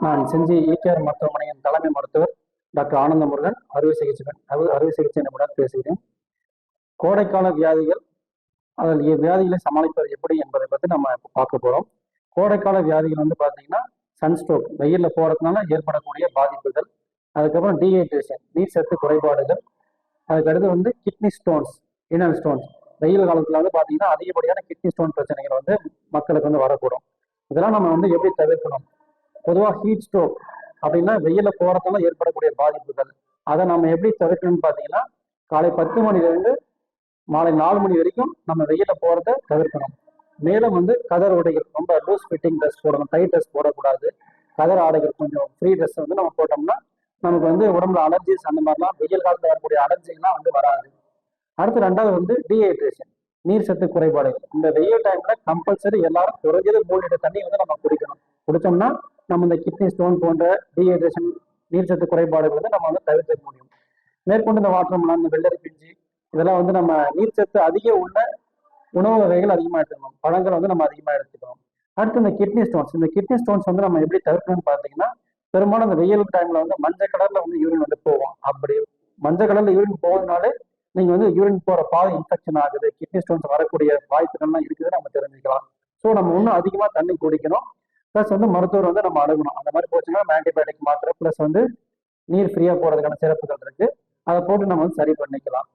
நான் செஞ்சி ஈகேஆர் மருத்துவமனையின் தலைமை மருத்துவர் டாக்டர் ஆனந்த முருகன், அறுவை சிகிச்சை நிபுணர் பேசுகிறேன். கோடைக்கால வியாதிகள், அதில் வியாதிகளை சமாளிப்பது எப்படி என்பதை பற்றி நம்ம பார்க்க போகிறோம். கோடைக்கால வியாதிகள் வந்து பார்த்தீங்கன்னா சன்ஸ்ட்ரோக், வெயிலில் போகிறதுனால ஏற்படக்கூடிய பாதிப்புகள், அதுக்கப்புறம் டீஹைட்ரேஷன், நீர் சத்து குறைபாடுகள், அதுக்கடுத்து வந்து கிட்னி ஸ்டோன்ஸ், ரீனல் ஸ்டோன்ஸ். வெயில் காலத்தில் வந்து பார்த்தீங்கன்னா அதிகப்படியான கிட்னி ஸ்டோன் பிரச்சனைகள் வந்து மக்களுக்கு வந்து வரக்கூடும். இதெல்லாம் நம்ம வந்து எப்படி தவிர்க்கணும்? பொதுவாக ஹீட் ஸ்ட்ரோக் அப்படின்னா வெயில போறதுனால ஏற்படக்கூடிய பாதிப்புகள், அதை நம்ம எப்படி தவிர்க்கணும்னு பார்த்தீங்கன்னா காலை 10 மணிலேருந்து மாலை 4 மணி வரைக்கும் நம்ம வெயில போறதை தவிர்க்கணும். மேலும் வந்து கதர் உடைகள், ரொம்ப லூஸ் ஃபிட்டிங் ட்ரெஸ் போடணும், டைட் ட்ரெஸ் போடக்கூடாது. கதர் ஆடைகள், கொஞ்சம் ஃப்ரீ ட்ரெஸ் வந்து நம்ம போட்டோம்னா நமக்கு வந்து உடம்புல அலர்ஜிஸ் அந்த மாதிரிலாம் வெயில் காலத்தில் வரக்கூடிய அலர்ஜிலாம் வந்து வராது. அடுத்து ரெண்டாவது வந்து டீஹைட்ரேஷன், நீர் சத்து குறைபாடுகள். இந்த வெயில் டைம்ல கம்பல்சரி எல்லாரும் குறைஞ்சது 3 லிட்டர் தண்ணி வந்து நம்ம குடிக்கணும். குடிச்சோம்னா நம்ம இந்த கிட்னி ஸ்டோன் போன்ற டீஹைட்ரேஷன், நீர் சத்து குறைபாடுகள் வந்து நம்ம வந்து தவிர்க்க முடியும். மேற்கொண்டு இந்த வாட்டர் மெலன், இந்த வெள்ளரி பிஞ்சு, இதெல்லாம் வந்து நம்ம நீர் சத்து அதிக உள்ள உணவு வகைகள் அதிகமாக எடுத்துக்கணும். பழங்கள் வந்து நம்ம அதிகமாக எடுத்துக்கணும். அடுத்து இந்த கிட்னி ஸ்டோன்ஸ், இந்த கிட்னி ஸ்டோன்ஸ் வந்து நம்ம எப்படி தவிர்க்கணும்னு பார்த்தீங்கன்னா, பெரும்பாலும் இந்த வெயில் டைம்ல வந்து மஞ்சள் கலர்ல வந்து யூரின் வந்து போவோம். அப்படி மஞ்சள் கலர்ல யூரின் போவதனாலே நீங்க வந்து யூரின் போற பாதை இன்ஃபெக்ஷன் ஆகுது, கிட்னி ஸ்டோன்ஸ் வரக்கூடிய வாய்ப்புகள்லாம் இருக்குது நம்ம தெரிஞ்சுக்கலாம். ஸோ நம்ம இன்னும் அதிகமாக தண்ணி குடிக்கணும். ப்ளஸ் வந்து மருத்துவர் வந்து நம்ம அணுகணும். அந்த மாதிரி போச்சுன்னா ஆன்டிபயோட்டிக் மாத்திரை ப்ளஸ் வந்து நீர் ஃப்ரீயா போறதுக்கான சிறப்புகள் இருக்கு. அதை போட்டு நம்ம வந்து சரி பண்ணிக்கலாம்.